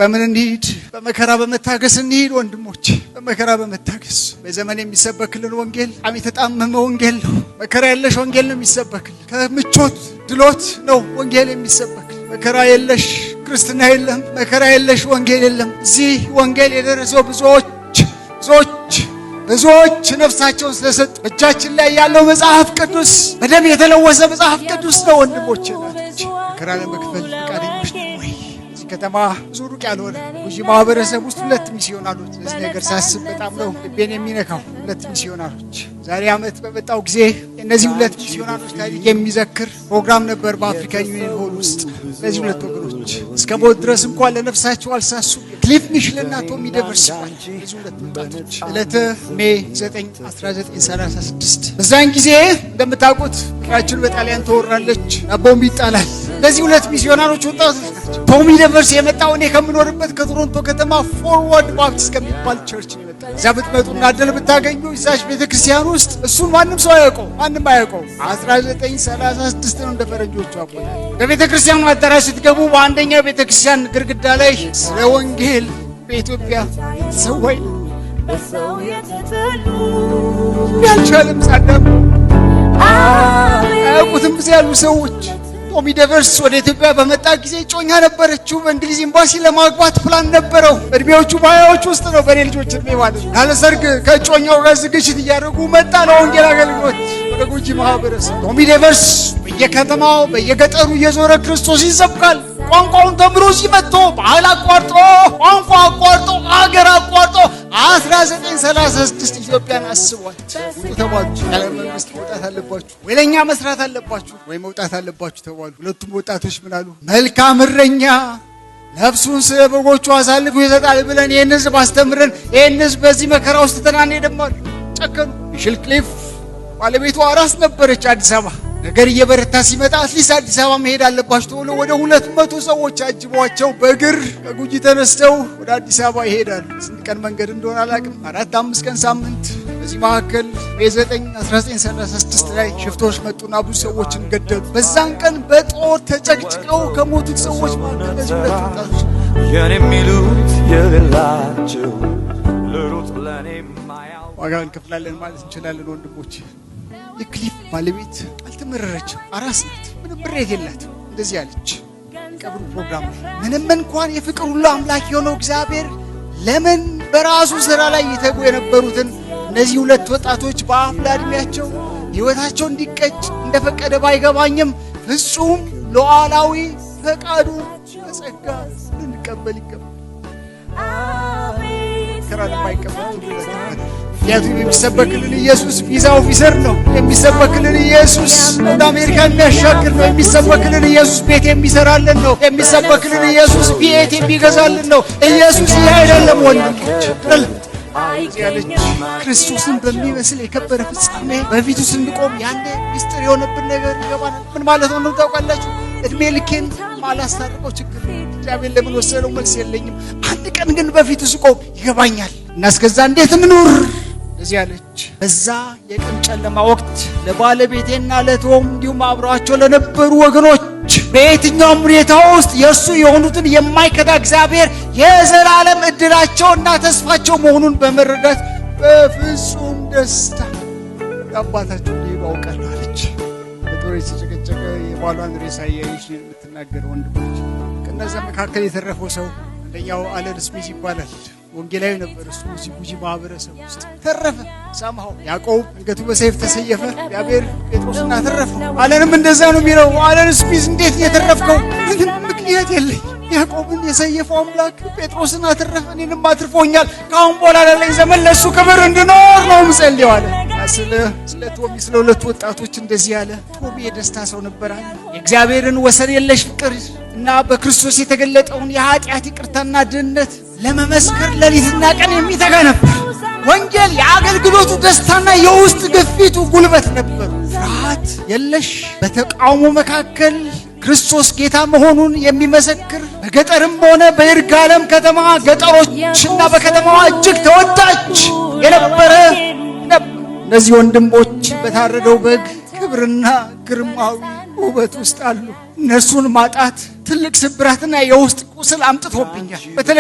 በምን እንሂድ? በመከራ በመታገስ እንሂድ ወንድሞች፣ በመከራ በመታገስ በዘመን የሚሰበክልን ወንጌል የተጣመመ ወንጌል ነው። መከራ የለሽ ወንጌል ነው የሚሰበክልን። ከምቾት ድሎት ነው ወንጌል የሚሰበክልን። መከራ የለሽ ክርስትና የለም። መከራ የለሽ ወንጌል የለም። እዚህ ወንጌል የደረሰው ብዙዎች ነፍሳቸውን ስለሰጡ እጃችን ላይ ያለው መጽሐፍ ቅዱስ በደም የተለወሰ መጽሐፍ ቅዱስ ነው። ወንድሞች ናቶች መከራ ለመክፈል ፈቃደኞች ነው ወይ? እዚህ ከተማ ብዙ ሩቅ ያልሆነ ጉጂ ማህበረሰብ ውስጥ 2 ሚስዮናሎች ለዚህ ነገር ሳስብ በጣም ነው ልቤን የሚነካው። 2 ሚስዮናሎች ዛሬ ዓመት በመጣው ጊዜ እነዚህ 2 ሚስዮናሎች ታሪክ የሚዘክር ፕሮግራም ነበር በአፍሪካ ዩኒየን ሆል ውስጥ። እነዚህ 2 ወገኖች እስከ ሞት ድረስ እንኳን ለነፍሳቸው አልሳሱም። ክሊፍ ሚሽልና ቶሚ ደቨርስ ናቸው። እነዚህ 2 ወጣቶች ዕለተ ሜይ 9 1936 በዛን ጊዜ እንደምታውቁት ምድራችን በጣሊያን ተወራለች፣ ቦምብ ይጣላል። እነዚህ 2 ሚስዮናሎች ወጣቶች ናቸው። ቶሚ ደቨርስ የመጣው እኔ ከምኖርበት ከቶሮንቶ ከተማ ፎርዋርድ ባፕቲስት ከሚባል ቸርች ነው የመጣው። እዛ ብትመጡና ዕድል ብታገኙ እዛች ቤተክርስቲያን ውስጥ እሱን ማንም ሰው አያውቀው፣ ማንም አያውቀው። 1936 ነው እንደ ፈረንጆቹ አቆጣጠር። በቤተክርስቲያኑ አዳራሽ ስትገቡ በአንደኛው ቤተክርስቲያን ግድግዳ ላይ ስለ ወንጌል በኢትዮጵያ ሰዋይ ያልቻለም ሳዳም አያውቁትም ብዙ ያሉ ሰዎች። ቶሚ ደቨርስ ወደ ኢትዮጵያ በመጣ ጊዜ ጮኛ ነበረችው። በእንግሊዝ ኤምባሲ ለማግባት ፕላን ነበረው። እድሜዎቹ ባያዎች ውስጥ ነው፣ በኔ ልጆች እድሜ ማለት ነው። ያለ ሰርግ ከጮኛው ጋር ዝግጅት እያደረጉ መጣ ለወንጌል አገልግሎት ወደ ጉጂ ማህበረሰብ። ቶሚ ደቨርስ በየከተማው በየገጠሩ እየዞረ ክርስቶስ ይሰብካል። ቋንቋውን ተምሮ ሲመጥቶ ባህል አቋርጦ ቋንቋ አቋርጦ አገር አቋርጦ 1936 ኢትዮጵያን አስቧት። ውጡ ተባሉ። ያለ መንግስት መውጣት አለባችሁ ወይ ለኛ መስራት አለባችሁ ወይ መውጣት አለባችሁ ተባሉ። 2ቱም ወጣቶች ምን አሉ? መልካም እረኛ ነፍሱን ስለ በጎቹ አሳልፎ ይሰጣል ብለን ይህን ህዝብ አስተምረን ይህን ህዝብ በዚህ መከራ ውስጥ ተናን ሄደማሉ። ጨከኑ። ሚሽል ክሊፍ ባለቤቱ አራስ ነበረች አዲስ አበባ። ነገር እየበረታ ሲመጣ አትሊስት አዲስ አበባ መሄድ አለባችሁ ተብሎ ወደ 200 ሰዎች አጅቧቸው በእግር ከጉጂ ተነስተው ወደ አዲስ አበባ ይሄዳሉ። ስንት ቀን መንገድ እንደሆነ አላውቅም፣ 4-5 ቀን ሳምንት። በዚህ መካከል ሜይ 9 1936 ላይ ሽፍቶች መጡና ብዙ ሰዎችን ገደሉ። በዛን ቀን በጦር ተጨቅጭቀው ከሞቱት ሰዎች መካከል እነዚህ 2 ወጣቶች የኔ የሚሉት የሌላቸው ለሩት ለኔ ማያው ዋጋ እንከፍላለን ማለት እንችላለን ወንድሞች። የክሊፍ ባለቤት አልተመረረችም፣ አራስ ናት፣ ምንም ብሬት የላትም። እንደዚህ አለች ቀብሩ ፕሮግራም ላይ ምንም እንኳን የፍቅር ሁሉ አምላክ የሆነው እግዚአብሔር ለምን በራሱ ስራ ላይ ይተጉ የነበሩትን እነዚህ 2 ወጣቶች በአፍላ እድሜያቸው ህይወታቸው እንዲቀጭ እንደፈቀደ ባይገባኝም ፍጹም ሉዓላዊ ፈቃዱ በጸጋ ልንቀበል ይገባል። ከራን ማይቀበል ምክንያቱም የሚሰበክልን ኢየሱስ ቪዛ ኦፊሰር ነው። የሚሰበክልን ኢየሱስ ወደ አሜሪካ የሚያሻግር ነው። የሚሰበክልን ኢየሱስ ቤት የሚሰራልን ነው። የሚሰበክልን ኢየሱስ ቤት የሚገዛልን ነው። ኢየሱስ ይህ አይደለም ወንድሞች። ያለች ክርስቶስን በሚመስል የከበረ ፍጻሜ በፊቱ ስንቆም ያኔ ሚስጥር የሆነብን ነገር ይገባናል። ምን ማለት ነው ታውቃላችሁ? እድሜ ልኬን ማላስታርቀው ችግር እግዚአብሔር ለምን ወሰደው መልስ የለኝም። አንድ ቀን ግን በፊቱ ስቆም ይገባኛል እና እስከዛ እንዴት ምኑር እዚህ አለች። በዛ የቀን ጨለማ ወቅት ለባለቤቴና ለቶም እንዲሁም አብረዋቸው ለነበሩ ወገኖች በየትኛውም ሁኔታ ውስጥ የእሱ የሆኑትን የማይከዳ እግዚአብሔር የዘላለም እድላቸውና ተስፋቸው መሆኑን በመረዳት በፍጹም ደስታ አባታቸው ሊሄዱ አውቃለሁ አለች። በጦር የተጨቀጨቀ የባሏን ሬሳ እያየች የምትናገር ወንድሞች። ከነዛ መካከል የተረፈው ሰው አንደኛው አለን ስሚዝ ይባላል። ወንጌላዊ ነበር። እሱ ጉጂ ማህበረሰብ ውስጥ ተረፈ። ሳምሃው ያዕቆብ አንገቱ በሰይፍ ተሰየፈ፣ እግዚአብሔር ጴጥሮስን አተረፈው። አለንም እንደዛ ነው የሚለው። አለን ስሚዝ እንዴት የተረፍከው? ምንም ምክንያት የለኝ። ያዕቆብን የሰየፈው አምላክ ጴጥሮስን አተረፈ፣ እኔንም አትርፎኛል። ከአሁን በኋላ ላለኝ ዘመን ለእሱ ክብር እንድኖር ነው የምጸልየው አለ። ስለ ቶሚ ስለ 2 ወጣቶች እንደዚህ ያለ። ቶሚ የደስታ ሰው ነበር። የእግዚአብሔርን ወሰን የለሽ ፍቅር እና በክርስቶስ የተገለጠውን የኃጢአት ይቅርታና ድህነት ለመመስከር ሌሊትና ቀን የሚተጋ ነበር። ወንጌል የአገልግሎቱ ደስታና የውስጥ ግፊቱ ጉልበት ነበር። ፍርሃት የለሽ በተቃውሞ መካከል ክርስቶስ ጌታ መሆኑን የሚመሰክር በገጠርም ሆነ በይርጋለም ከተማ ገጠሮችና በከተማዋ እጅግ ተወዳጅ የነበረ ነበር። እነዚህ ወንድሞች በታረደው በግ ክብርና ግርማዊ ውበት ውስጥ አሉ። እነሱን ማጣት ትልቅ ስብራትና የውስጥ ቁስል አምጥቶብኛል።